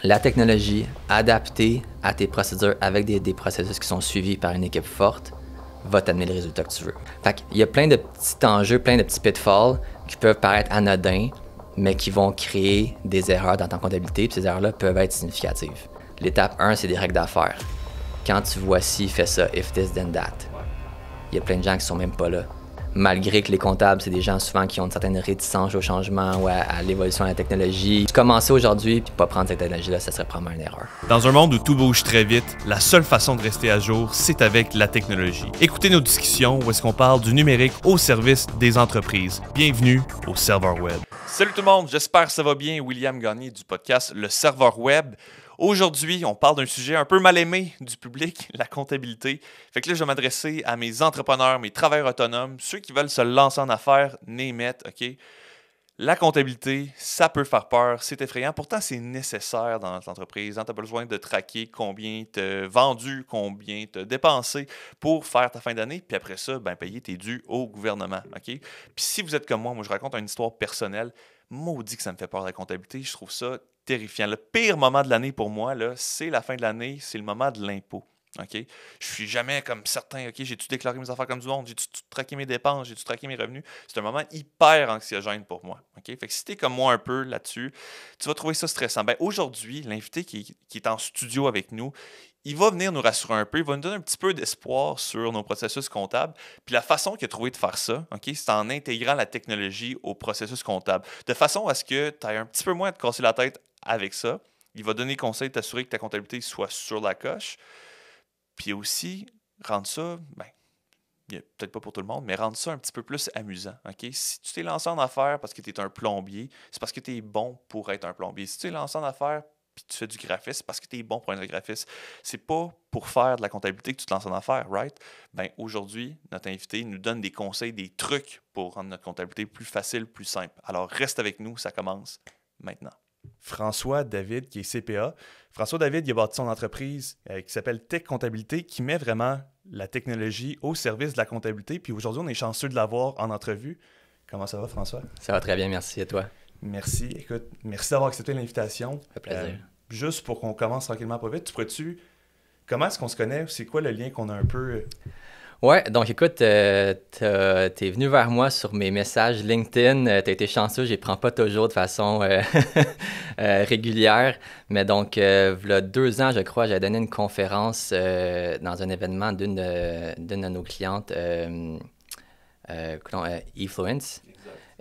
la technologie adaptée à tes procédures avec des processus qui sont suivis par une équipe forte va t'amener le résultat que tu veux. Fait qu'il y a plein de petits enjeux, plein de petits pitfalls qui peuvent paraître anodins, mais qui vont créer des erreurs dans ta comptabilité, puis ces erreurs-là peuvent être significatives. L'étape 1, c'est des règles d'affaires. Quand tu vois ci, fais ça, if this, then that. Il y a plein de gens qui sont même pas là. Malgré que les comptables, c'est des gens souvent qui ont une certaine réticence au changement ou à l'évolution de la technologie. Commencer aujourd'hui puis pas prendre cette technologie-là, ça serait probablement une erreur. Dans un monde où tout bouge très vite, la seule façon de rester à jour, c'est avec la technologie. Écoutez nos discussions où est-ce qu'on parle du numérique au service des entreprises. Bienvenue au Serveur Web. Salut tout le monde, j'espère que ça va bien. William Gagné du podcast Le Serveur Web. Aujourd'hui, on parle d'un sujet un peu mal aimé du public, la comptabilité. Fait que là, je vais m'adresser à mes entrepreneurs, mes travailleurs autonomes, ceux qui veulent se lancer en affaires, name it, OK? La comptabilité, ça peut faire peur, c'est effrayant. Pourtant, c'est nécessaire dans notre entreprise. Tu n'as pas besoin de traquer combien tu as vendu, combien tu as dépensé pour faire ta fin d'année. Puis après ça, payer tes dus au gouvernement. OK? Puis si vous êtes comme moi, je raconte une histoire personnelle. Maudit que ça me fait peur la comptabilité. Je trouve ça terrifiant. Le pire moment de l'année pour moi, là, c'est la fin de l'année, c'est le moment de l'impôt. OK? Je suis jamais comme certain, OK, j'ai-tu déclaré mes affaires comme du monde? J'ai-tu traqué mes dépenses? J'ai-tu traqué mes revenus? C'est un moment hyper anxiogène pour moi. OK? Fait que si t'es comme moi un peu là-dessus, tu vas trouver ça stressant. Aujourd'hui, l'invité qui est en studio avec nous, il va venir nous rassurer un peu, il va nous donner un petit peu d'espoir sur nos processus comptables. Puis la façon qu'il a trouvé de faire ça, OK, c'est en intégrant la technologie au processus comptable. De façon à ce que tu aies un petit peu moins à te casser la tête avec ça. Il va donner conseil de t'assurer que ta comptabilité soit sur la coche. Puis aussi, rendre ça, peut-être pas pour tout le monde, mais rendre ça un petit peu plus amusant. OK? Si tu t'es lancé en affaires parce que tu es un plombier, c'est parce que tu es bon pour être un plombier. Si tu t'es lancé en affaires puis tu fais du graphisme, c'est parce que tu es bon pour être un graphiste. C'est pas pour faire de la comptabilité que tu te lances en affaires, right? Aujourd'hui, notre invité nous donne des conseils, des trucs pour rendre notre comptabilité plus facile, plus simple. Alors, reste avec nous, ça commence maintenant. François David, qui est CPA. François David, il a bâti son entreprise qui s'appelle Tech Comptabilité, qui met vraiment la technologie au service de la comptabilité. Puis aujourd'hui, on est chanceux de l'avoir en entrevue. Comment ça va, François? Ça va très bien, merci. Et toi? Merci. Écoute, merci d'avoir accepté l'invitation. Ça fait plaisir. Juste pour qu'on commence tranquillement pas vite, comment est-ce qu'on se connaît? C'est quoi le lien qu'on a un peu... Ouais, donc écoute, t'es venu vers moi sur mes messages LinkedIn, t'as été chanceux, je les prends pas toujours de façon régulière, mais donc, v'là 2 ans, je crois, j'avais donné une conférence dans un événement d'une de nos clientes, eFluence.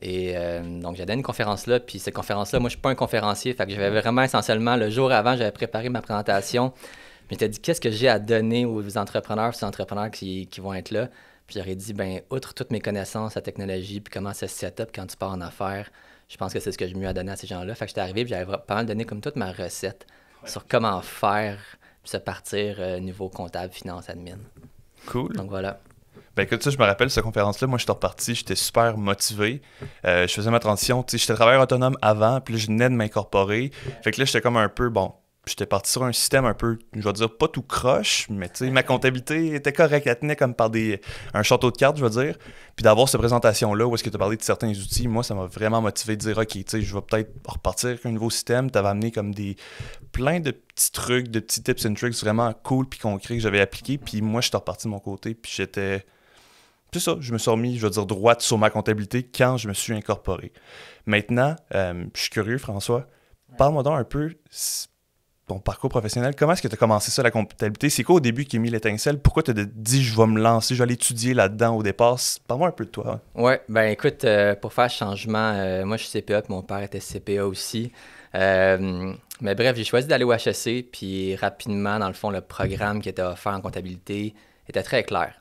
Et donc, j'ai donné une conférence là, puis cette conférence-là, moi, je suis pas un conférencier, fait que j'avais vraiment essentiellement, le jour avant, j'avais préparé ma présentation. Mais tu as dit, qu'est-ce que j'ai à donner aux entrepreneurs qui vont être là? Puis j'aurais dit, outre toutes mes connaissances, la technologie, puis comment ça se set up quand tu pars en affaires, je pense que c'est ce que j'ai mieux à donner à ces gens-là. Fait que j'étais arrivé, puis j'avais pas mal donné comme toute ma recette sur comment faire, puis se partir niveau comptable, finance, admin. Cool. Donc voilà. Écoute, ça, je me rappelle, cette conférence-là, moi, j'étais reparti, j'étais super motivé. Je faisais ma transition, tu sais, j'étais travailleur autonome avant, puis là, je venais de m'incorporer. Fait que là, j'étais comme un peu, j'étais parti sur un système un peu, je vais dire, pas tout croche, mais tu sais, ma comptabilité était correcte. Elle tenait comme par un château de cartes, je veux dire. Puis d'avoir cette présentation-là où est-ce que tu as parlé de certains outils, moi, ça m'a vraiment motivé de dire, OK, tu sais, je vais peut-être repartir avec un nouveau système. Tu avais amené comme plein de petits trucs, de petits tips and tricks vraiment cool puis concrets que j'avais appliqués. Puis moi, j'étais reparti de mon côté, puis j'étais... C'est ça, je me suis remis, je veux dire, droite sur ma comptabilité quand je me suis incorporé. Maintenant, je suis curieux, François. Parle-moi donc un peu... ton parcours professionnel, comment est-ce que tu as commencé ça, la comptabilité? C'est quoi au début qui a mis l'étincelle? Pourquoi tu as dit je vais me lancer, je vais aller étudier là-dedans au départ? Parle-moi un peu de toi. Ouais, écoute, pour faire ce changement, moi je suis CPA, puis mon père était CPA aussi. Mais bref, j'ai choisi d'aller au HEC, puis rapidement, dans le fond, le programme qui était offert en comptabilité était très clair.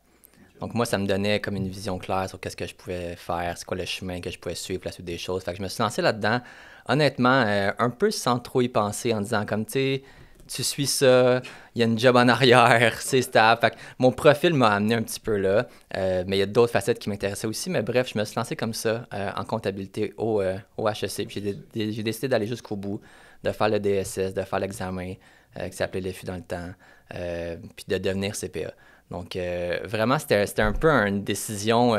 Donc moi, ça me donnait comme une vision claire sur qu'est-ce que je pouvais faire, c'est quoi le chemin que je pouvais suivre, la suite des choses. Fait que je me suis lancé là-dedans, honnêtement, un peu sans trop y penser, en disant comme, tu sais, tu suis ça, il y a une job en arrière, c'est stable. Fait que mon profil m'a amené un petit peu là, mais il y a d'autres facettes qui m'intéressaient aussi. Mais bref, je me suis lancé comme ça en comptabilité au HEC. Puis j'ai décidé d'aller jusqu'au bout, de faire le DSS, de faire l'examen qui s'appelait l'EFU dans le temps, puis de devenir CPA. Donc, vraiment, c'était un peu une décision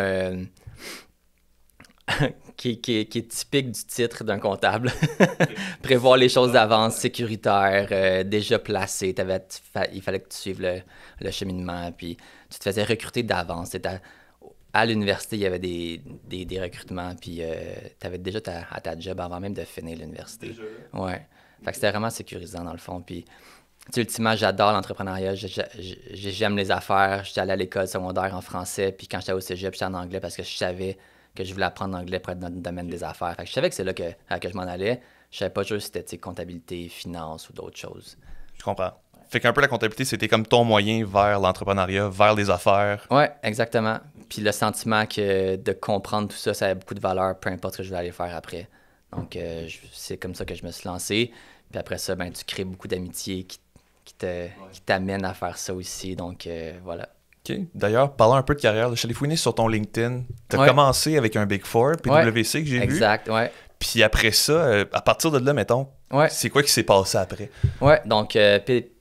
qui est typique du titre d'un comptable. Prévoir les choses d'avance, sécuritaire, déjà placé. Il fallait que tu suives le cheminement, puis tu te faisais recruter d'avance. À l'université, il y avait des recrutements, puis tu avais déjà ta job avant même de finir l'université. Déjà. Ouais. Fait que c'était vraiment sécurisant, dans le fond. Puis, tu sais, ultimement, j'adore l'entrepreneuriat. J'aime les affaires. J'étais allé à l'école secondaire en français, puis quand j'étais au cégep, j'étais en anglais parce que je savais que je voulais apprendre l'anglais pour être dans le domaine des affaires. Fait que je savais que c'est là que je m'en allais. Je savais pas juste si c'était comptabilité, finance ou d'autres choses. Je comprends. Fait qu'un peu la comptabilité, c'était comme ton moyen vers l'entrepreneuriat, vers les affaires. Ouais, exactement. Puis le sentiment que de comprendre tout ça, ça avait beaucoup de valeur, peu importe ce que je vais aller faire après. Donc, c'est comme ça que je me suis lancé. Puis après ça, ben, tu crées beaucoup d'amitiés qui t'amènent à faire ça aussi. Donc, voilà. OK. D'ailleurs, parlant un peu de carrière, je suis allé fouiner sur ton LinkedIn. Tu as Ouais. commencé avec un Big Four, PwC, que j'ai vu. Exact, ouais. Puis après ça, à partir de là, mettons, Ouais. c'est quoi qui s'est passé après? Ouais, donc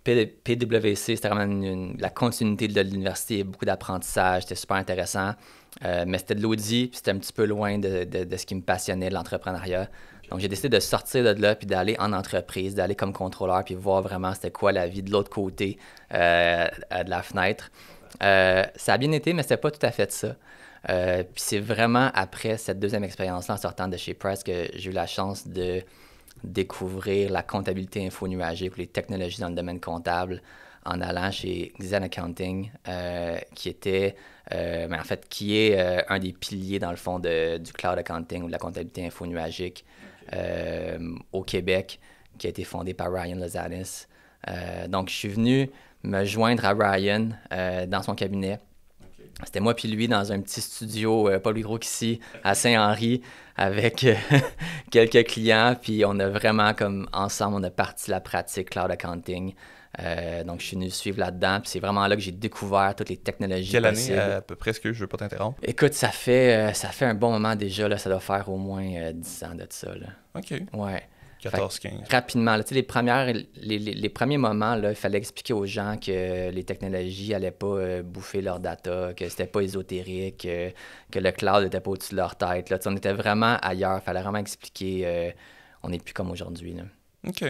PwC, c'était vraiment la continuité de l'université, beaucoup d'apprentissage, c'était super intéressant. Mais c'était de l'audit, puis c'était un petit peu loin de ce qui me passionnait, l'entrepreneuriat. Donc j'ai décidé de sortir de là, puis d'aller en entreprise, d'aller comme contrôleur, puis voir vraiment c'était quoi la vie de l'autre côté de la fenêtre. Ça a bien été, mais c'était pas tout à fait ça. Puis c'est vraiment après cette deuxième expérience-là, en sortant de chez Price, que j'ai eu la chance de découvrir la comptabilité infonuagique ou les technologies dans le domaine comptable en allant chez Zen Accounting, qui était, qui est un des piliers, dans le fond, du cloud accounting ou de la comptabilité infonuagique au Québec, qui a été fondé par Ryan Lozanis. Donc, je suis venu me joindre à Ryan dans son cabinet. C'était moi puis lui dans un petit studio, pas plus gros qu'ici, à Saint-Henri, avec quelques clients. Puis on a vraiment, comme ensemble, on a parti la pratique cloud accounting. Donc je suis venu suivre là-dedans. Puis c'est vraiment là que j'ai découvert toutes les technologies Quelle possibles. année à peu près, que je veux pas t'interrompre? Écoute, ça fait un bon moment déjà. Là, ça doit faire au moins 10 ans de ça. Là. OK. Ouais. 14-15. Rapidement, là, les premiers moments, là, il fallait expliquer aux gens que les technologies n'allaient pas bouffer leur data, que c'était pas ésotérique, que le cloud n'était pas au-dessus de leur tête. Là. On était vraiment ailleurs. Il fallait vraiment expliquer. On n'est plus comme aujourd'hui. Là. OK.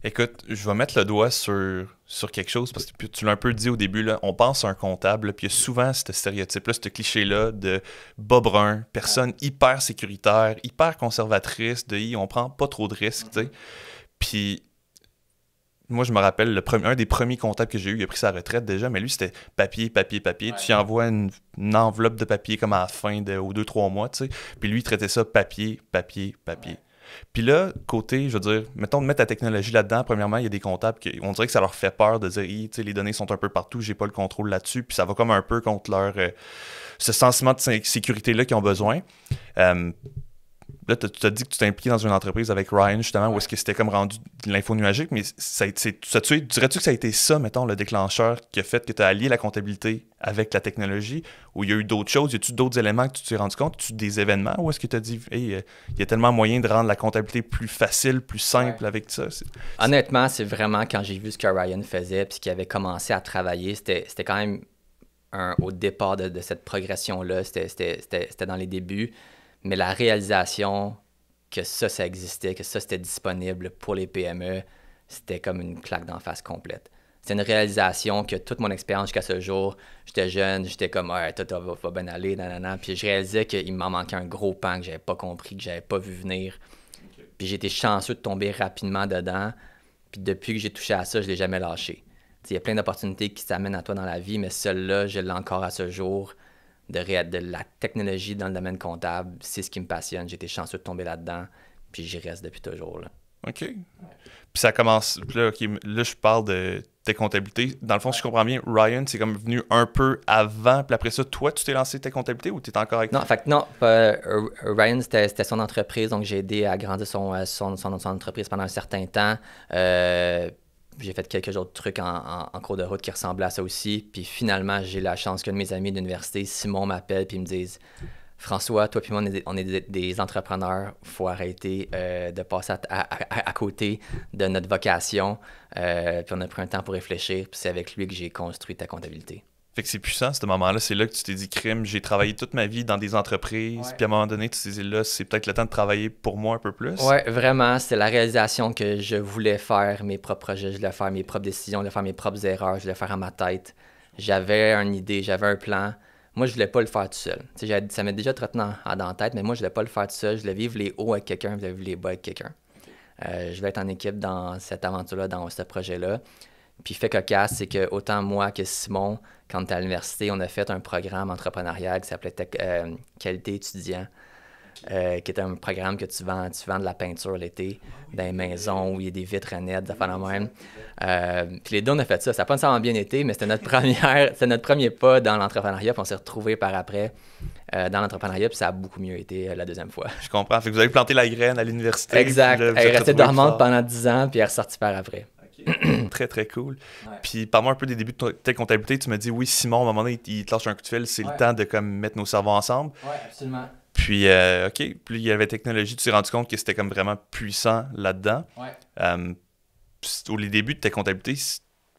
Écoute, je vais mettre le doigt sur quelque chose parce que tu l'as un peu dit au début, là, on pense à un comptable, là, puis il y a souvent ce stéréotype-là, ce cliché-là de bas brun, personne hyper sécuritaire, hyper conservatrice, on prend pas trop de risques, tu sais. Puis moi, je me rappelle, un des premiers comptables que j'ai eu, il a pris sa retraite déjà, mais lui, c'était papier. Ouais. Tu lui envoies une enveloppe de papier comme à la fin aux 2-3 mois, tu sais. Puis lui, il traitait ça papier. Ouais. Puis là, côté, je veux dire, mettons de mettre la technologie là-dedans, premièrement, il y a des comptables qui, on dirait que ça leur fait peur de dire, tu sais, les données sont un peu partout, j'ai pas le contrôle là-dessus, puis ça va comme un peu contre ce sentiment de sécurité-là qu'ils ont besoin. Là, tu t'as dit que tu t'es impliqué dans une entreprise avec Ryan, justement, où est-ce que c'était comme rendu de l'info nuagique, mais dirais-tu que ça a été ça, mettons, le déclencheur qui a fait que tu as allié la comptabilité avec la technologie, ou il y a eu d'autres choses, y a-tu d'autres éléments que tu t'es rendu compte, des événements, ou est-ce que tu as dit, hey, il y a tellement moyen de rendre la comptabilité plus facile, plus simple avec ça? Honnêtement, c'est vraiment quand j'ai vu ce que Ryan faisait, puis qu'il avait commencé à travailler, c'était quand même au départ de cette progression-là, c'était dans les débuts. Mais la réalisation que ça existait, que ça, c'était disponible pour les PME, c'était comme une claque d'en face complète. C'est une réalisation que toute mon expérience jusqu'à ce jour, j'étais jeune, j'étais comme « Ouais, toi, va bien aller, nanana ». Puis je réalisais qu'il m'en manquait un gros pan que j'avais pas compris, que j'avais pas vu venir. Okay. Puis j'ai été chanceux de tomber rapidement dedans. Puis depuis que j'ai touché à ça, je l'ai jamais lâché. Il y a plein d'opportunités qui s'amènent à toi dans la vie, mais celle-là, je l'ai encore à ce jour. De la technologie dans le domaine comptable, c'est ce qui me passionne. J'ai été chanceux de tomber là-dedans, puis j'y reste depuis toujours. Là. OK. Puis ça commence... Là, là, je parle de tes comptabilités. Dans le fond, si je comprends bien, Ryan, c'est comme venu un peu avant, puis après ça, toi, tu t'es lancé tes comptabilités ou tu es encore avec... Non, Ryan, c'était son entreprise, donc j'ai aidé à grandir son entreprise pendant un certain temps. J'ai fait quelques autres trucs en cours de route qui ressemblaient à ça aussi. Puis finalement, j'ai la chance qu'un de mes amis d'université, Simon, m'appelle et me dise « François, toi et moi, on est des entrepreneurs. Il faut arrêter de passer à côté de notre vocation. » Puis on a pris un temps pour réfléchir. Puis c'est avec lui que j'ai construit ta comptabilité. Fait que c'est puissant, ce moment-là. C'est là que tu t'es dit, crime, j'ai travaillé toute ma vie dans des entreprises. Puis à un moment donné, tu t'es dit, là, c'est peut-être le temps de travailler pour moi un peu plus. Ouais, vraiment, c'est la réalisation que je voulais faire mes propres projets, je voulais faire mes propres décisions, je voulais faire mes propres erreurs, je voulais faire à ma tête. J'avais une idée, j'avais un plan. Moi, je voulais pas le faire tout seul. Ça m'est déjà trotté dans la tête, mais moi, je voulais pas le faire tout seul. Je voulais vivre les hauts avec quelqu'un, je voulais vivre les bas avec quelqu'un. Je voulais être en équipe dans cette aventure-là, dans ce projet-là. Puis fait cocasse, c'est que autant moi que Simon, quand on était à l'université, on a fait un programme entrepreneurial qui s'appelait Qualité étudiant, qui était un programme que tu vends de la peinture l'été dans les maisons où il y a des vitres nettes, des affaires de même. Puis les deux, on a fait ça. Ça n'a pas nécessairement bien été, mais c'était notre premier pas dans l'entrepreneuriat. Puis on s'est retrouvés par après dans l'entrepreneuriat, puis ça a beaucoup mieux été la deuxième fois. Je comprends. Fait que vous avez planté la graine à l'université. Exact. Elle est restée dormante pendant 10 ans, puis elle est ressortie par après. Très, très cool. Ouais. Puis, parle-moi un peu des débuts de ta comptabilité. Tu m'as dit, oui, Simon, à un moment donné, il te lâche un coup de fil. C'est le temps de comme, mettre nos cerveaux ensemble. Oui, absolument. Puis, OK. Puis, il y avait technologie. Tu t'es rendu compte que c'était comme vraiment puissant là-dedans. Ouais. Au début de ta comptabilité,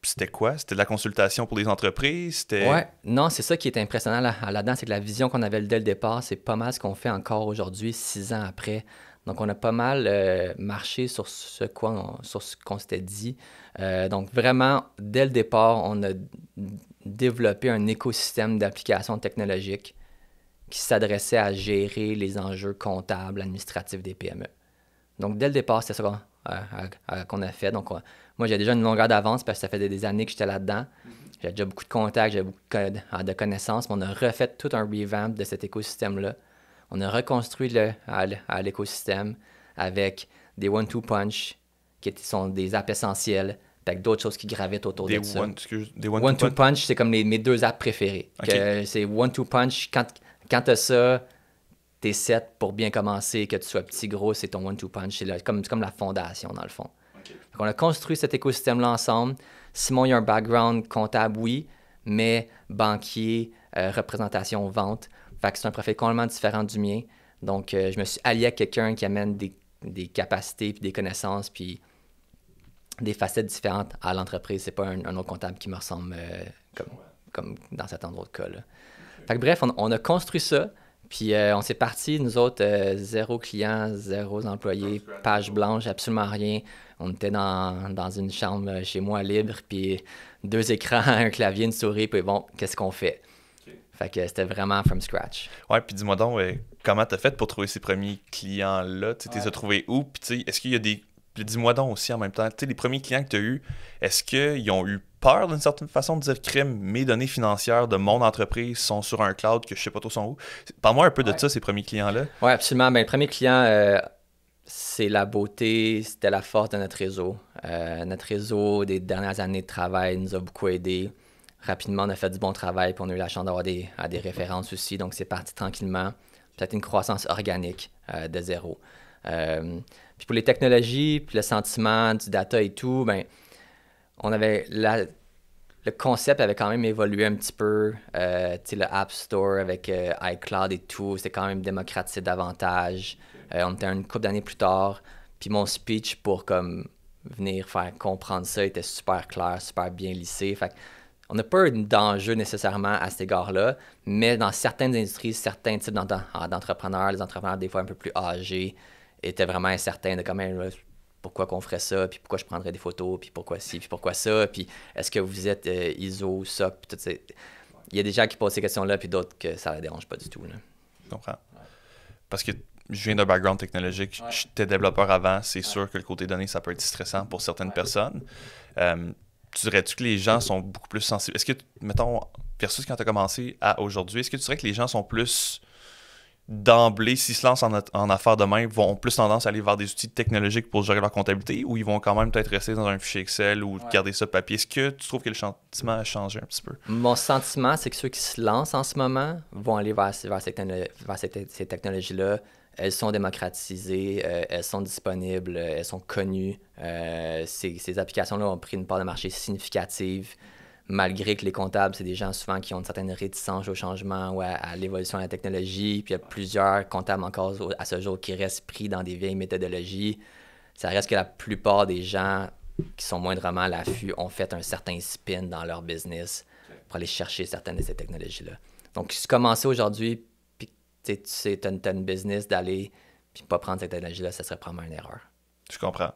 c'était quoi? C'était de la consultation pour les entreprises? Ouais. Non, c'est ça qui est impressionnant là-dedans. C'est que la vision qu'on avait dès le départ, c'est pas mal ce qu'on fait encore aujourd'hui, 6 ans après. Donc, on a pas mal marché sur ce qu'on s'était dit. Donc, vraiment, dès le départ, on a développé un écosystème d'applications technologiques qui s'adressait à gérer les enjeux comptables, administratifs des PME. Donc, dès le départ, c'était ça qu'on a fait. Donc, moi, j'ai déjà une longueur d'avance parce que ça fait des années que j'étais là-dedans. J'avais déjà beaucoup de contacts, j'avais beaucoup de connaissances. Mais on a refait tout un revamp de cet écosystème-là. On a reconstruit à l'écosystème avec des one-two punch qui sont des apps essentielles, avec d'autres choses qui gravitent autour de ça. Des one-two punch, c'est comme mes deux apps préférées. Okay. C'est one-two punch, quand tu as ça, t'es set pour bien commencer, que tu sois petit, gros, c'est ton one-two punch. C'est comme la fondation, dans le fond. Okay. On a construit cet écosystème-là ensemble. Simon, il a un background comptable, oui, mais banquier, représentation, vente. Fait que c'est un profil complètement différent du mien. Donc, je me suis allié à quelqu'un qui amène des capacités, puis des connaissances, puis des facettes différentes à l'entreprise. C'est pas un autre comptable qui me ressemble comme dans cet endroit de cas-là. Fait que bref, on a construit ça, puis on s'est parti, nous autres, 0 clients, 0 employés, page blanche, absolument rien. On était dans une chambre chez moi libre, puis 2 écrans, un clavier, une souris, puis bon, qu'est-ce qu'on fait? Fait que c'était vraiment from scratch. Ouais, puis dis-moi donc, comment t'as fait pour trouver ces premiers clients-là? Tu les as trouvés où? Puis tu sais, est-ce qu'il y a des... Puis dis-moi donc aussi en même temps, tu sais, les premiers clients que tu as eus, est-ce qu'ils ont eu peur d'une certaine façon de dire, crime, mes données financières de mon entreprise sont sur un cloud que je sais pas trop sont où? Parle-moi un peu de ça, ces premiers clients-là. Oui, absolument. Ben, le premier client, c'est la beauté, c'était la force de notre réseau. Notre réseau des dernières années de travail nous a beaucoup aidés. Rapidement, on a fait du bon travail, puis on a eu la chance d'avoir des références aussi. Donc, c'est parti tranquillement. Peut-être une croissance organique de 0. Puis pour les technologies, puis le sentiment du data et tout, ben, on avait le concept avait quand même évolué un petit peu. Tu sais, le App Store avec iCloud et tout, c'était quand même démocratisé davantage. On était une couple d'années plus tard. Puis mon speech pour comme venir faire comprendre ça était super clair, super bien lissé. Fait on n'a pas eu d'enjeu nécessairement à cet égard-là, mais dans certaines industries, certains types d'entrepreneurs, les entrepreneurs des fois un peu plus âgés, étaient vraiment incertains de quand même pourquoi qu'on ferait ça, puis pourquoi je prendrais des photos, puis pourquoi ci, puis pourquoi ça, puis est-ce que vous êtes ISO, SOC, puis tout ça. Il y a des gens qui posent ces questions-là, puis d'autres que ça ne les dérange pas du tout. Là. Je comprends. Parce que je viens d'un background technologique, j'étais développeur avant, c'est sûr que le côté données, ça peut être stressant pour certaines personnes. Tu dirais-tu que les gens sont beaucoup plus sensibles? Est-ce que, mettons, versus quand tu as commencé à aujourd'hui, est-ce que tu dirais que les gens sont plus d'emblée, s'ils se lancent en affaires de même, vont plus tendance à aller vers des outils technologiques pour gérer leur comptabilité ou ils vont quand même peut-être rester dans un fichier Excel ou garder ça papier? Est-ce que tu trouves que le sentiment a changé un petit peu? Mon sentiment, c'est que ceux qui se lancent en ce moment vont aller vers ces technologies-là. Elles sont démocratisées, elles sont disponibles, elles sont connues. Ces applications-là ont pris une part de marché significative, malgré que les comptables, c'est des gens souvent qui ont une certaine réticence au changement ou à l'évolution de la technologie. Puis il y a plusieurs comptables encore à ce jour qui restent pris dans des vieilles méthodologies. Ça reste que la plupart des gens qui sont moindrement à l'affût ont fait un certain spin dans leur business pour aller chercher certaines de ces technologies-là. Donc, si tu commences aujourd'hui, puis tu sais, tu as une business d'aller, puis pas prendre cette technologie-là, ça serait probablement une erreur. Je comprends.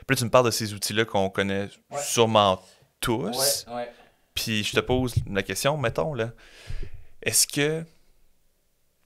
Puis là, tu me parles de ces outils-là qu'on connaît sûrement tous. Ouais. Puis je te pose la question, mettons, là, est-ce que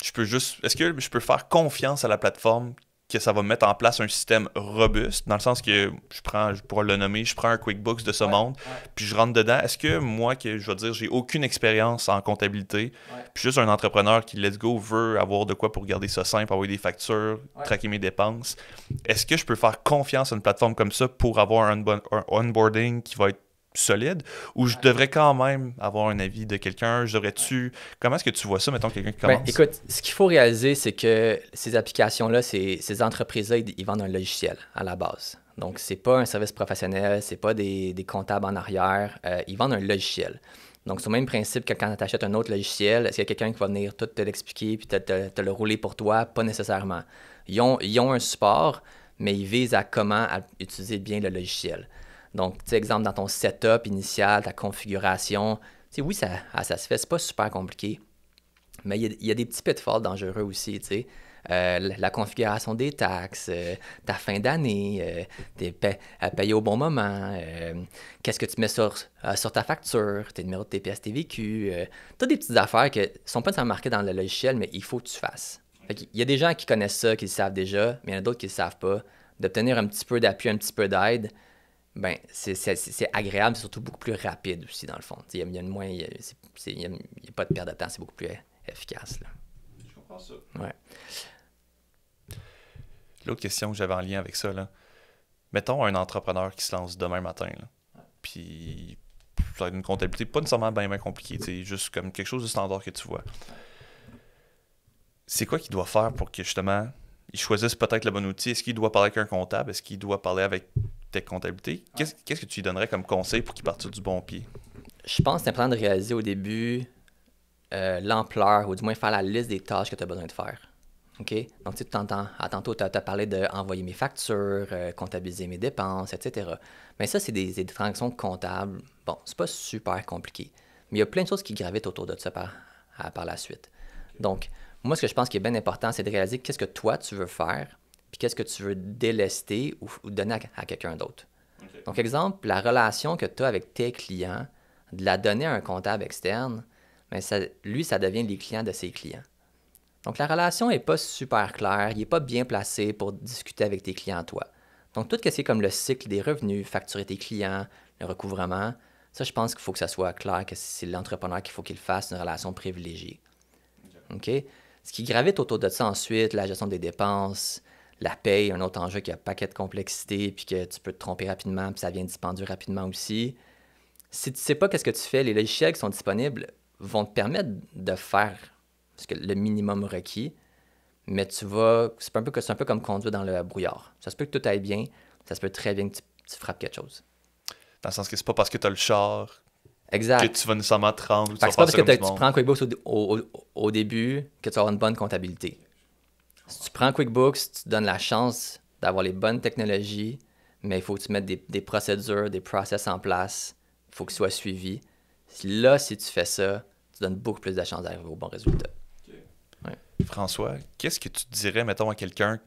je peux faire confiance à la plateforme que ça va mettre en place un système robuste, dans le sens que je pourrais le nommer, je prends un QuickBooks de ce monde, puis je rentre dedans. Est-ce que moi, que je vais dire, j'ai aucune expérience en comptabilité, puis juste un entrepreneur qui, let's go, veut avoir de quoi pour garder ça simple, envoyer des factures, traquer mes dépenses, est-ce que je peux faire confiance à une plateforme comme ça pour avoir un onboarding qui va être solide, ou je devrais quand même avoir un avis de quelqu'un? Comment est-ce que tu vois ça, mettons, quelqu'un qui commence? Écoute, ce qu'il faut réaliser, c'est que ces applications-là, ces entreprises-là, ils vendent un logiciel à la base. Donc, c'est pas un service professionnel, c'est pas des comptables en arrière, ils vendent un logiciel. Donc, c'est au même principe que quand tu achètes un autre logiciel, est-ce qu'il y a quelqu'un qui va venir tout te l'expliquer puis te le rouler pour toi? Pas nécessairement. Ils ont un support, mais ils visent à comment utiliser bien le logiciel. Donc, tu sais, exemple, dans ton setup initial, ta configuration, tu sais, oui, ça se fait, c'est pas super compliqué, mais il y a des petits pitfalls dangereux aussi, tu sais. La configuration des taxes, ta fin d'année, à payer au bon moment, qu'est-ce que tu mets sur ta facture, tes numéros de TPS, TVQ, toutes des petites affaires qui ne sont pas nécessairement marquées dans le logiciel, mais il faut que tu fasses. Il y a des gens qui connaissent ça, qui le savent déjà, mais il y en a d'autres qui ne le savent pas. D'obtenir un petit peu d'appui, un petit peu d'aide, ben, c'est agréable, c'est surtout beaucoup plus rapide aussi, dans le fond. Il y a pas de perte de temps, c'est beaucoup plus efficace. Là. Je comprends ça. Ouais. L'autre question que j'avais en lien avec ça, là, mettons un entrepreneur qui se lance demain matin, puis ça va être une comptabilité pas nécessairement bien compliquée, juste comme quelque chose de standard que tu vois. C'est quoi qu'il doit faire pour que justement il choisisse peut-être le bon outil? Est-ce qu'il doit parler avec un comptable? Est-ce qu'il doit parler avec Tech Comptabilité? Qu'est-ce que tu lui donnerais comme conseil pour qu'il parte du bon pied? Je pense que c'est important de réaliser au début l'ampleur, ou du moins faire la liste des tâches que tu as besoin de faire. OK? Donc, tu t'entends, tantôt, tu as parlé d'envoyer mes factures, comptabiliser mes dépenses, etc. Mais ça, c'est des transactions comptables. Bon, c'est pas super compliqué. Mais il y a plein de choses qui gravitent autour de ça par la suite. Donc, moi, ce que je pense qui est bien important, c'est de réaliser qu'est-ce que toi, tu veux faire, puis qu'est-ce que tu veux délester ou donner à quelqu'un d'autre. Okay. Donc, exemple, la relation que tu as avec tes clients, de la donner à un comptable externe, bien, ça devient les clients de ses clients. Donc, la relation n'est pas super claire, il n'est pas bien placé pour discuter avec tes clients, toi. Donc, tout ce qui est comme le cycle des revenus, facturer tes clients, le recouvrement, ça, je pense qu'il faut que ça soit clair que c'est l'entrepreneur qu'il faut qu'il fasse une relation privilégiée. OK? Ce qui gravite autour de ça ensuite, la gestion des dépenses, la paye, un autre enjeu qui a un paquet de complexité, puis que tu peux te tromper rapidement, puis ça devient dispendieux rapidement aussi. Si tu ne sais pas qu'est-ce que tu fais, les logiciels qui sont disponibles vont te permettre de faire le minimum requis, mais c'est un peu comme conduire dans le brouillard. Ça se peut que tout aille bien, ça se peut très bien que tu frappes quelque chose. Dans le sens que c'est pas parce que tu as le char exact. Que tu vas nécessairement te rendre ou tu vas faire ça comme tu prends QuickBooks au début que tu vas avoir une bonne comptabilité. Si tu prends QuickBooks, tu te donnes la chance d'avoir les bonnes technologies, mais il faut que tu mettes des procédures, des process en place. Il faut qu'ils soient suivis. Là, si tu fais ça, tu donnes beaucoup plus de chances d'arriver au bon résultat. Okay. Ouais. François, qu'est-ce que tu dirais, mettons, à quelqu'un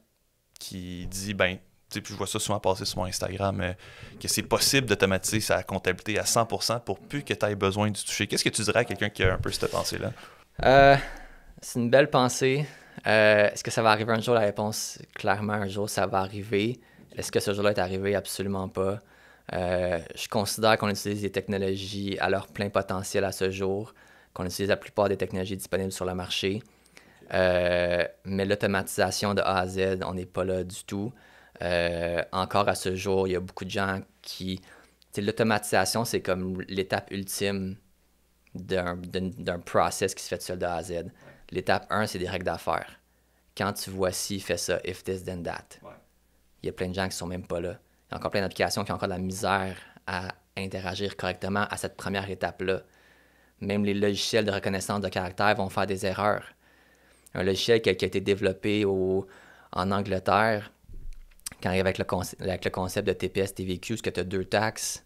qui dit, puis je vois ça souvent passer sur mon Instagram, que c'est possible d'automatiser sa comptabilité à 100% pour plus que tu aies besoin d'y toucher. Qu'est-ce que tu dirais à quelqu'un qui a un peu cette pensée-là? C'est une belle pensée. Est-ce que ça va arriver un jour? La réponse, clairement, un jour, ça va arriver. Est-ce que ce jour-là est arrivé? Absolument pas. Je considère qu'on utilise les technologies à leur plein potentiel à ce jour, qu'on utilise la plupart des technologies disponibles sur le marché. Mais l'automatisation de A à Z, on n'est pas là du tout. Encore à ce jour, il y a beaucoup de gens qui... L'automatisation, c'est comme l'étape ultime d'un process qui se fait seul de A à Z. L'étape 1, c'est des règles d'affaires. Quand tu vois ci, fais ça, if this, then that. Il y a plein de gens qui sont même pas là. Il y a encore plein d'applications qui ont encore de la misère à interagir correctement à cette première étape-là. Même les logiciels de reconnaissance de caractère vont faire des erreurs. Un logiciel qui a été développé en Angleterre, quand il y avait avec le concept de TPS, TVQ, ce que tu as 2 taxes,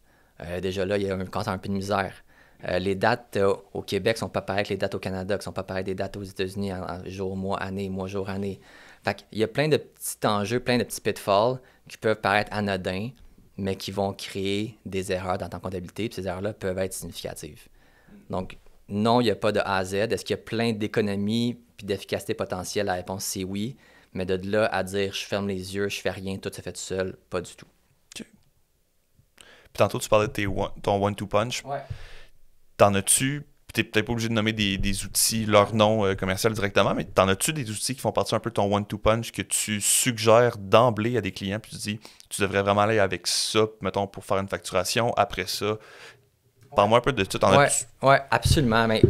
déjà là, il y a un peu de misère. Les dates au Québec sont pas pareilles que les dates au Canada, qui sont pas pareilles des dates aux États-Unis en jour, mois, année, mois, jour, année. Fait qu'il y a plein de petits enjeux, plein de petits pitfalls qui peuvent paraître anodins, mais qui vont créer des erreurs dans ta comptabilité, puis ces erreurs-là peuvent être significatives. Donc, non, il n'y a pas de A à Z. Est-ce qu'il y a plein d'économies puis d'efficacité potentielle? La réponse, c'est oui. Mais de là à dire, je ferme les yeux, je fais rien, tout se fait tout seul, pas du tout. OK. Puis tantôt, tu parlais de ton one-two punch. Ouais. T'en as-tu, t'es peut-être pas obligé de nommer des outils, leur nom commercial directement, mais t'en as-tu des outils qui font partie un peu de ton one-two punch que tu suggères d'emblée à des clients, puis tu dis, tu devrais vraiment aller avec ça, mettons, pour faire une facturation, après ça. Parle-moi un peu de tout. Oui, absolument. Mais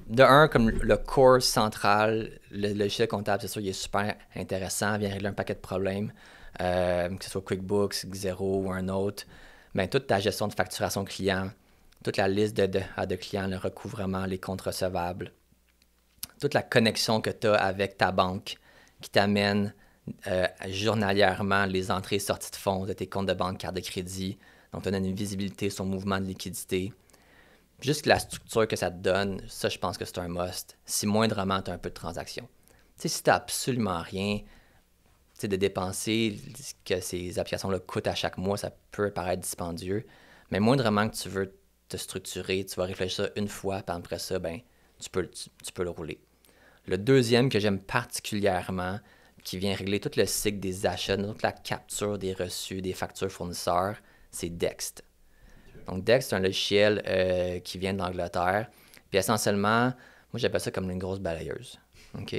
de un, comme le core central, le logiciel comptable, c'est sûr, il est super intéressant, il vient régler un paquet de problèmes, que ce soit QuickBooks, Xero ou un autre. Mais toute ta gestion de facturation client, toute la liste de clients, le recouvrement, les comptes recevables, toute la connexion que tu as avec ta banque qui t'amène journalièrement les entrées et sorties de fonds de tes comptes de banque, carte de crédit. Donc, tu donne une visibilité sur le mouvement de liquidité. Juste la structure que ça te donne, ça, je pense que c'est un must. Si moindrement, tu as un peu de transaction. Tu sais, si tu n'as absolument rien, tu sais, de dépenser, que ces applications-là coûtent à chaque mois, ça peut paraître dispendieux. Mais moindrement que tu veux te structurer, tu vas réfléchir ça une fois, puis après ça, ben, tu peux le rouler. Le deuxième que j'aime particulièrement, qui vient régler tout le cycle des achats, toute la capture des reçus, des factures fournisseurs, c'est Dext. Donc, Dext, c'est un logiciel qui vient d'Angleterre. Puis essentiellement, moi, j'appelle ça comme une grosse balayeuse. OK?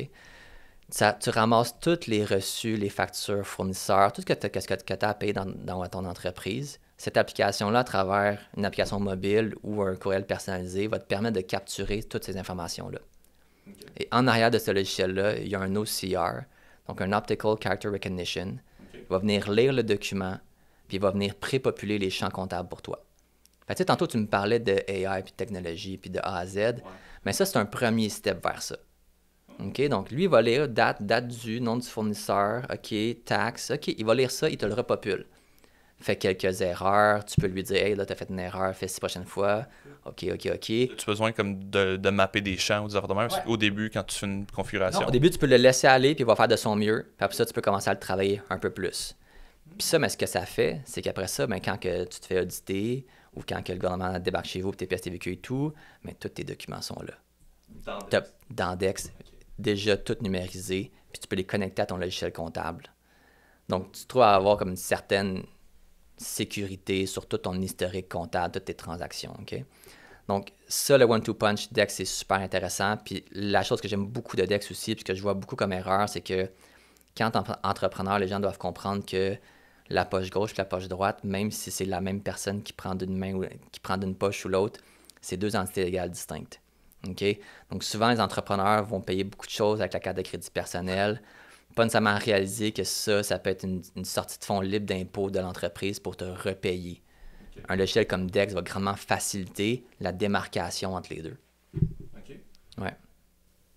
Tu ramasses tous les reçus, les factures fournisseurs, tout ce que tu as à payer dans ton entreprise. Cette application-là, à travers une application mobile ou un courriel personnalisé, va te permettre de capturer toutes ces informations-là. Okay. Et en arrière de ce logiciel-là, il y a un OCR, donc un Optical Character Recognition. Okay. Il va venir lire le document, puis il va venir prépopuler les champs comptables pour toi. Fait que, tantôt, tu me parlais de AI, puis de technologie, puis de A à Z, mais ça, c'est un premier step vers ça. OK? Donc, lui, il va lire date du, nom du fournisseur, OK, taxe, OK, il va lire ça, il te le repopule. Fait quelques erreurs, tu peux lui dire, hey, là, t'as fait une erreur, fais 6 prochaines fois. OK. As-tu besoin comme de mapper des champs ou des affaires de même au début, quand tu fais une configuration? Non, au début, tu peux le laisser aller, puis il va faire de son mieux. Puis après ça, tu peux commencer à le travailler un peu plus. Puis ça, mais ce que ça fait, c'est qu'après ça, ben, quand que tu te fais auditer ou quand que le gouvernement débarque chez vous, tes pièces, tes véhicules et tout, ben, tous tes documents sont là. Dans Dex, déjà tout numérisé, puis tu peux les connecter à ton logiciel comptable. Donc, tu trouves à avoir comme une certaine sécurité sur tout ton historique comptable, toutes tes transactions, OK? Donc, ça, le one-two punch Dex, c'est super intéressant. Puis la chose que j'aime beaucoup de Dex aussi, puis que je vois beaucoup comme erreur, c'est que quand entrepreneur, les gens doivent comprendre que la poche gauche et la poche droite, même si c'est la même personne qui prend d'une main ou qui prend d'une poche ou l'autre, c'est deux entités légales distinctes. OK? Donc, souvent, les entrepreneurs vont payer beaucoup de choses avec la carte de crédit personnelle, pas nécessairement réaliser que ça peut être une sortie de fonds libre d'impôt de l'entreprise pour te repayer. Okay. Un logiciel comme Dex va grandement faciliter la démarcation entre les deux. OK. Ouais.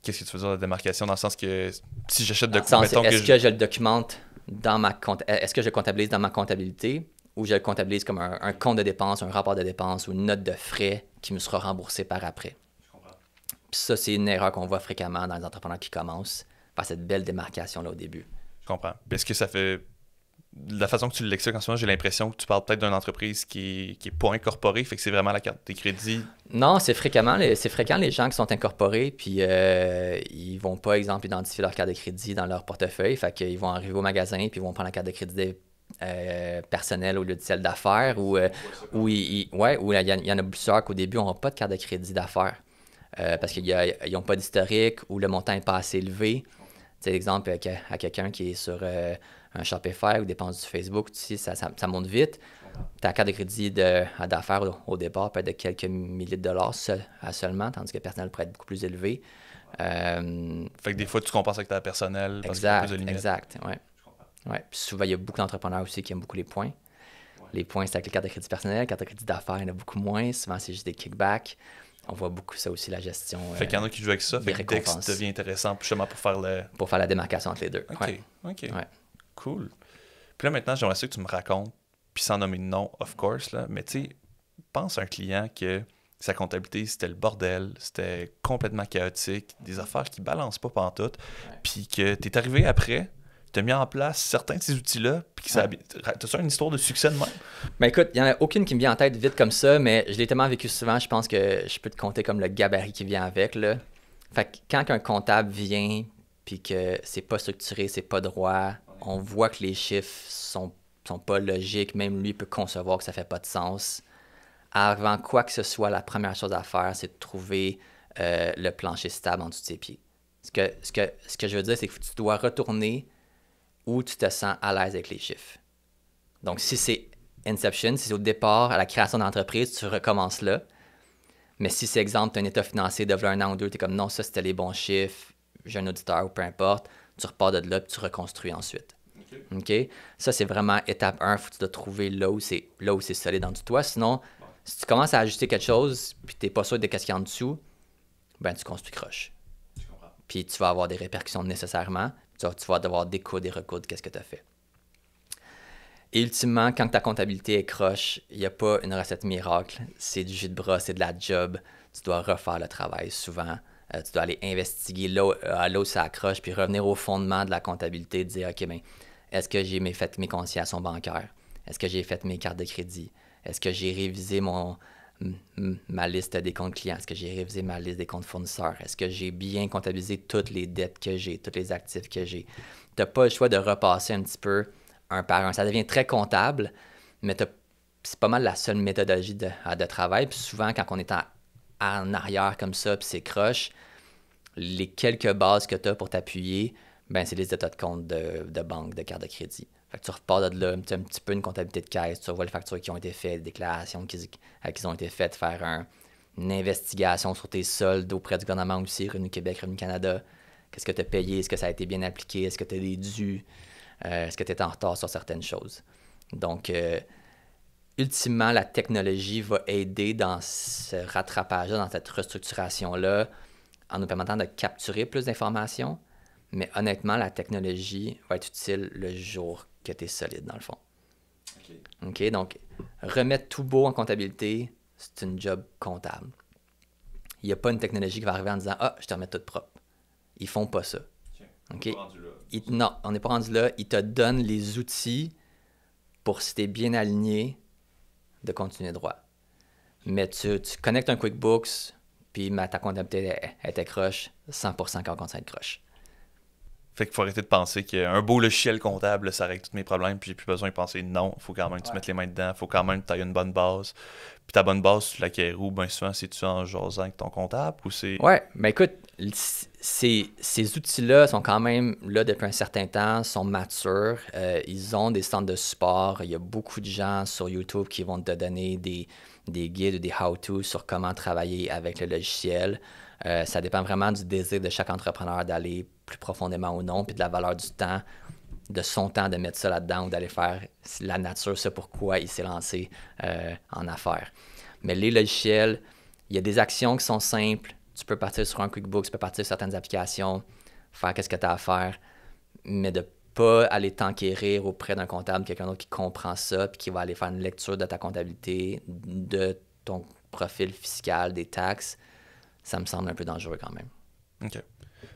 Qu'est-ce que tu veux dire, la démarcation, dans le sens que si j'achète de quoi, mettons est-ce que je le documente est-ce que je le comptabilise dans ma comptabilité ou je le comptabilise comme un compte de dépenses, un rapport de dépenses ou une note de frais qui me sera remboursée par après? Je comprends. Puis ça, c'est une erreur qu'on voit fréquemment dans les entrepreneurs qui commencent, faire cette belle démarcation-là au début. Je comprends. Puis est-ce que ça fait... De la façon que tu l'expliques en ce moment, j'ai l'impression que tu parles peut-être d'une entreprise qui est pas incorporée, fait que c'est vraiment la carte des crédits. Non, c'est fréquent les gens qui sont incorporés, puis ils vont pas, exemple, identifier leur carte de crédit dans leur portefeuille, fait qu'ils vont arriver au magasin, puis ils vont prendre la carte de crédit personnelle au lieu de celle d'affaires, ou il y en a plusieurs qu'au début n'ont pas de carte de crédit d'affaires, parce qu'ils n'ont pas d'historique, ou le montant n'est pas assez élevé. Tu sais, exemple, à quelqu'un qui est sur un Shopify ou dépenses du Facebook, tu sais, ça monte vite. Ta carte de crédit d'affaires au départ peut être de quelques milliers de dollars seulement, tandis que le personnel pourrait être beaucoup plus élevé. Fait que des fois, tu compenses avec ta personnelle parce qu'il y a plus de limites. Exact, oui. Ouais. Puis souvent, il y a beaucoup d'entrepreneurs aussi qui aiment beaucoup les points. Ouais. Les points, c'est avec les cartes de crédit personnelles. Les cartes de crédit d'affaires, il y en a beaucoup moins. Souvent, c'est juste des kickbacks. On voit beaucoup ça aussi, la gestion. Fait qu'il y en a qui jouent avec ça. Fait que Dex devient intéressant justement pour faire la démarcation entre les deux. OK. Ouais. OK. Ouais. Cool. Puis là, maintenant, j'aimerais ça que tu me racontes, puis sans nommer de nom, of course, là, mais tu sais, pense à un client que sa comptabilité, c'était le bordel, c'était complètement chaotique, des affaires qui ne balancent pas pantoute, puis que tu es arrivé après, tu as mis en place certains de ces outils-là, puis que t'as-tu une histoire de succès de même? Ben écoute, il n'y en a aucune qui me vient en tête vite comme ça, mais je l'ai tellement vécu souvent, je pense que je peux te compter comme le gabarit qui vient avec, là. Fait que quand un comptable vient, puis que c'est pas structuré, c'est pas droit, on voit que les chiffres sont pas logiques, même lui peut concevoir que ça fait pas de sens. Avant quoi que ce soit, la première chose à faire, c'est de trouver le plancher stable en dessous de ses pieds. Ce que je veux dire, c'est que tu dois retourner où tu te sens à l'aise avec les chiffres. Donc, si c'est Inception, si c'est au départ, à la création d'entreprise, tu recommences là. Mais si c'est exemple, tu as un état financier de un an ou deux, tu es comme non, ça c'était les bons chiffres, j'ai un auditeur ou peu importe, tu repars de là et tu reconstruis ensuite. OK? Ça, c'est vraiment étape 1, il faut que tu dois trouver là où c'est solide en dessous de toi. Sinon, si tu commences à ajuster quelque chose puis tu n'es pas sûr de ce qu'il y a en dessous, ben tu construis croche. Puis tu vas avoir des répercussions nécessairement. Tu vas devoir découdre et recoudre qu'est-ce que tu as fait. Et ultimement, quand ta comptabilité est croche, il n'y a pas une recette miracle. C'est du jus de bras, c'est de la job. Tu dois refaire le travail souvent. Tu dois aller investiguer là où ça accroche, puis revenir au fondement de la comptabilité, dire, OK, bien, est-ce que j'ai fait mes conciliations bancaires? Est-ce que j'ai fait mes cartes de crédit? Est-ce que j'ai révisé ma liste des comptes clients? Est-ce que j'ai révisé ma liste des comptes fournisseurs? Est-ce que j'ai bien comptabilisé toutes les dettes que j'ai, tous les actifs que j'ai? Tu n'as pas le choix de repasser un petit peu un par un. Ça devient très comptable, mais c'est pas mal la seule méthodologie de travail. Puis souvent, quand on est en arrière comme ça, puis c'est croche, les quelques bases que tu as pour t'appuyer, ben c'est les états de compte de banque, de carte de crédit. Fait que tu repars de là, tu as un petit peu une comptabilité de caisse, tu vois les factures qui ont été faites, les déclarations qui ont été faites, faire une investigation sur tes soldes auprès du gouvernement aussi, Revenu Québec, Revenu Canada. Qu'est-ce que tu as payé? Est-ce que ça a été bien appliqué? Est-ce que tu as des dus? Est-ce que tu es en retard sur certaines choses? Donc, ultimement, la technologie va aider dans ce rattrapage-là, dans cette restructuration-là, en nous permettant de capturer plus d'informations. Mais honnêtement, la technologie va être utile le jour que tu es solide, dans le fond. OK? Donc, remettre tout beau en comptabilité, c'est une job comptable. Il n'y a pas une technologie qui va arriver en disant « Ah, je te remets tout propre ». Ils font pas ça. OK? Non, on n'est pas rendu là. Ils te donnent les outils pour, si tu es bien aligné, de continuer droit. Mais tu connectes un QuickBooks, puis ta comptabilité elle t'accroche 100% quand ça t'accroche. Fait qu'il faut arrêter de penser qu'un beau logiciel comptable, ça règle tous mes problèmes, puis j'ai plus besoin de penser non. Il faut quand même que tu mettes les mains dedans, il faut quand même que tu aies une bonne base. Puis ta bonne base, tu l'acquiers où? Bien souvent, c'est-tu en jasant avec ton comptable ou c'est. Ouais, ben écoute, ces outils-là sont quand même là depuis un certain temps, sont matures. Ils ont des centres de support. Il y a beaucoup de gens sur YouTube qui vont te donner des guides ou des how-to sur comment travailler avec le logiciel. Ça dépend vraiment du désir de chaque entrepreneur d'aller plus profondément ou non, puis de la valeur du temps, de son temps de mettre ça là-dedans ou d'aller faire la nature, c'est pourquoi il s'est lancé en affaires. Mais les logiciels, il y a des actions qui sont simples. Tu peux partir sur un QuickBooks, tu peux partir sur certaines applications, faire qu'est-ce que tu as à faire, mais de ne pas aller t'enquérir auprès d'un comptable, quelqu'un d'autre qui comprend ça, puis qui va aller faire une lecture de ta comptabilité, de ton profil fiscal, des taxes, ça me semble un peu dangereux quand même. OK.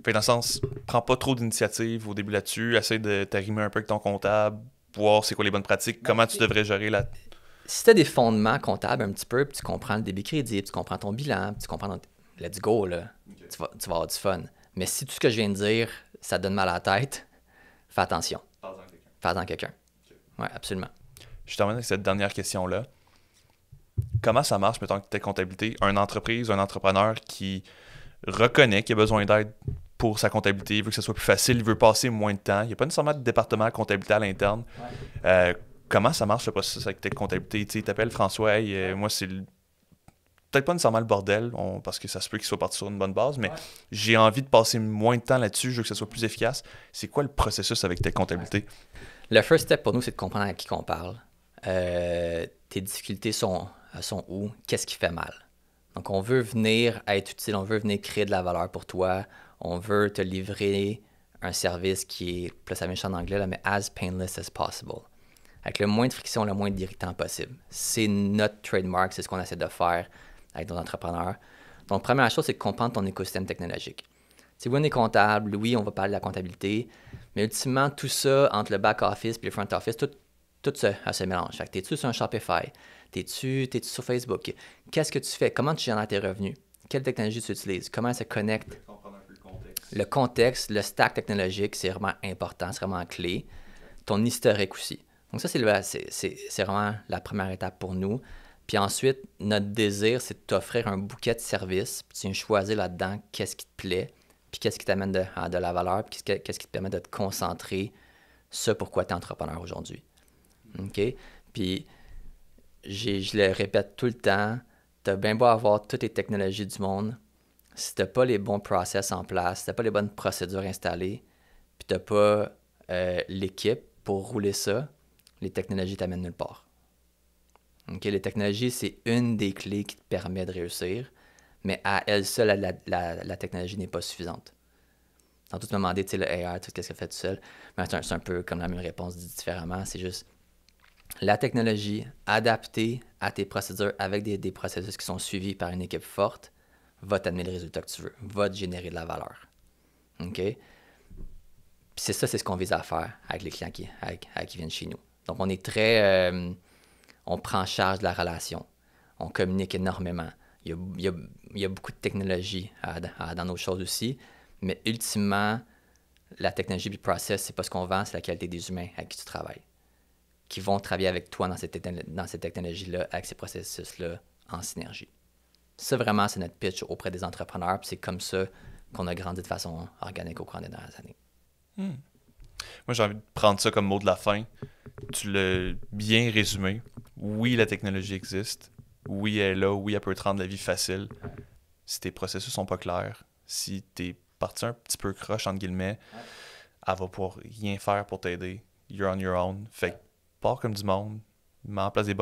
Fait que dans le sens, prends pas trop d'initiative au début là-dessus, essaie de t'arrimer un peu avec ton comptable, voir c'est quoi les bonnes pratiques, comment tu devrais gérer la. Si tu as des fondements comptables un petit peu, puis tu comprends le débit crédit, puis tu comprends ton bilan, puis tu comprends let's go, là, okay. tu vas avoir du fun. Mais si tout ce que je viens de dire, ça te donne mal à la tête, fais attention. Fais-en quelqu'un. Okay. Oui, absolument. Je termine avec cette dernière question-là. Comment ça marche, mettons que tu es comptabilité, une entreprise, un entrepreneur qui reconnaît qu'il a besoin d'aide pour sa comptabilité, il veut que ce soit plus facile, il veut passer moins de temps, il n'y a pas nécessairement de département de comptabilité à l'interne. Ouais. Comment ça marche le processus avec ta comptabilité? Tu t'appelles François, hey, moi c'est peut-être pas nécessairement le bordel, parce que ça se peut qu'il soit parti sur une bonne base, mais j'ai envie de passer moins de temps là-dessus, je veux que ce soit plus efficace. C'est quoi le processus avec ta comptabilité? Le first step pour nous, c'est de comprendre à qui qu'on parle. Tes difficultés sont où? Qu'est-ce qui fait mal? Donc, on veut venir être utile, on veut venir créer de la valeur pour toi, on veut te livrer un service qui est, plus ça méchant en anglais, là, mais as painless as possible. Avec le moins de friction, le moins d'irritant possible. C'est notre trademark, c'est ce qu'on essaie de faire avec d'autres entrepreneurs. Donc, première chose, c'est de comprendre ton écosystème technologique. Si oui, on est comptable, oui, on va parler de la comptabilité, mais ultimement, tout ça, entre le back-office et le front-office, tout ça se mélange. Fait que t'es-tu sur un Shopify? T'es-tu sur Facebook? Qu'est-ce que tu fais? Comment tu génères tes revenus? Quelle technologie tu utilises? Comment elle se connecte? Le contexte, le stack technologique, c'est vraiment important, c'est vraiment clé. Ton historique aussi. Donc ça, c'est vraiment la première étape pour nous. Puis ensuite, notre désir, c'est de t'offrir un bouquet de services, puis tu viens choisir là-dedans qu'est-ce qui te plaît, puis qu'est-ce qui t'amène de la valeur, puis qu'est-ce qui te permet de te concentrer sur pourquoi tu es entrepreneur aujourd'hui. OK? Puis, je le répète tout le temps, tu as bien beau avoir toutes les technologies du monde, si tu n'as pas les bons process en place, si tu n'as pas les bonnes procédures installées, puis tu n'as pas l'équipe pour rouler ça, les technologies t'amènent nulle part. Okay? Les technologies, c'est une des clés qui te permet de réussir, mais à elle seule, la technologie n'est pas suffisante. Tantôt, tu m'as demandé, tu sais, le AR, tout ce que ça fait tout seul. Mais c'est un peu comme la même réponse dit différemment. C'est juste la technologie adaptée à tes procédures avec des processus qui sont suivis par une équipe forte va t'amener le résultat que tu veux, va te générer de la valeur. OK? Puis c'est ce qu'on vise à faire avec les clients qui viennent chez nous. Donc, on est très... on prend en charge de la relation. On communique énormément. Il y a beaucoup de technologie dans nos choses aussi, mais ultimement, la technologie et le process, c'est pas ce qu'on vend, c'est la qualité des humains avec qui tu travailles, qui vont travailler avec toi dans cette technologie-là, avec ces processus-là, en synergie. Ça, vraiment, c'est notre pitch auprès des entrepreneurs, puis c'est comme ça qu'on a grandi de façon organique au cours des dernières années. Moi, j'ai envie de prendre ça comme mot de la fin. Tu l'as bien résumé. Oui, la technologie existe. Oui, elle est là. Oui, elle peut te rendre la vie facile. Si tes processus sont pas clairs, si t'es parti un petit peu croche, entre guillemets, elle va pouvoir rien faire pour t'aider. You're on your own. Fait que pars comme du monde, mets en place des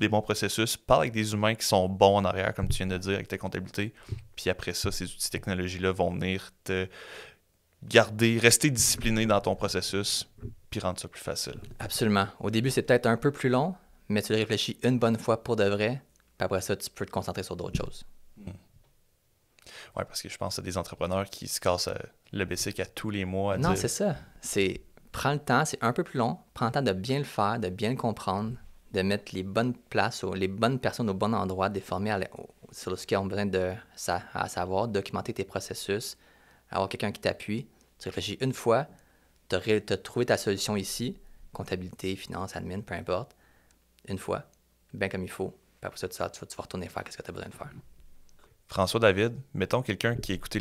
bons processus, parle avec des humains qui sont bons en arrière, comme tu viens de dire, avec ta comptabilité. Puis après ça, ces outils technologies-là vont venir te rester discipliné dans ton processus, puis rendre ça plus facile. Absolument. Au début, c'est peut-être un peu plus long, mais tu le réfléchis une bonne fois pour de vrai, puis après ça, tu peux te concentrer sur d'autres choses. Oui, parce que je pense à des entrepreneurs qui se cassent le basic à tous les mois. Non, c'est ça. Prends le temps, c'est un peu plus long, prends le temps de bien le faire, de bien le comprendre, de mettre les bonnes places, les bonnes personnes au bon endroit, de les former sur ce qu'ils ont besoin à savoir, documenter tes processus, avoir quelqu'un qui t'appuie. Tu réfléchis une fois, tu as trouvé ta solution ici, comptabilité, finance, admin, peu importe, une fois, bien comme il faut. Puis après ça, tu vas retourner faire ce que tu as besoin de faire. François David, mettons quelqu'un qui a écouté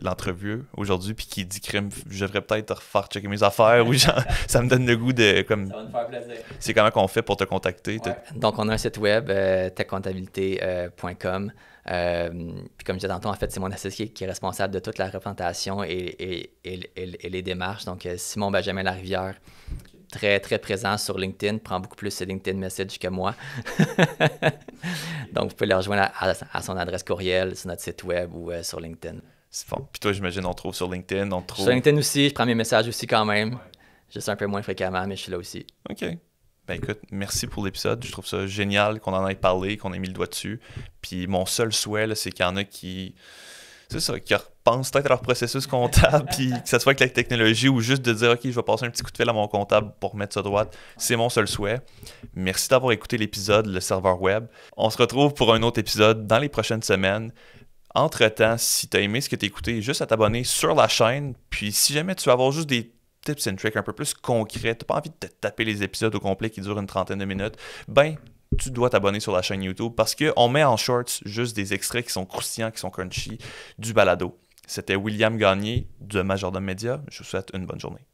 l'entrevue aujourd'hui puis qui dit crime, je devrais peut-être refaire checker mes affaires ou genre, ça me donne le goût de comme. Ça va me faire plaisir. C'est comment qu'on fait pour te contacter? Ouais. Donc on a un site web techcomptabilité.com. Puis comme je disais tantôt, en fait, c'est mon associé qui est responsable de toute la représentation et les démarches. Donc Simon Benjamin Larivière, très très présent sur LinkedIn, prend beaucoup plus de LinkedIn Message que moi. Donc vous pouvez le rejoindre à son adresse courriel sur notre site web ou sur LinkedIn. C'est bon. Puis toi, j'imagine, on te trouve sur LinkedIn, Sur LinkedIn aussi, je prends mes messages aussi quand même. Juste un peu moins fréquemment, mais je suis là aussi. OK. Ben écoute, merci pour l'épisode. Je trouve ça génial qu'on en ait parlé, qu'on ait mis le doigt dessus. Puis mon seul souhait, là, c'est qu'il y en a qui... C'est ça, qui repensent peut-être à leur processus comptable, puis que ça soit avec la technologie ou juste de dire « Ok, je vais passer un petit coup de fil à mon comptable pour mettre ça droite. » C'est mon seul souhait. Merci d'avoir écouté l'épisode, le serveur web. On se retrouve pour un autre épisode dans les prochaines semaines. Entre-temps, si tu as aimé ce que tu as écouté, juste à t'abonner sur la chaîne. Puis si jamais tu veux avoir juste des tips and tricks un peu plus concrets, tu n'as pas envie de te taper les épisodes au complet qui durent une trentaine de minutes, ben tu dois t'abonner sur la chaîne YouTube parce qu'on met en shorts juste des extraits qui sont croustillants, qui sont crunchy du balado. C'était William Gagné de Majordome Media. Je vous souhaite une bonne journée.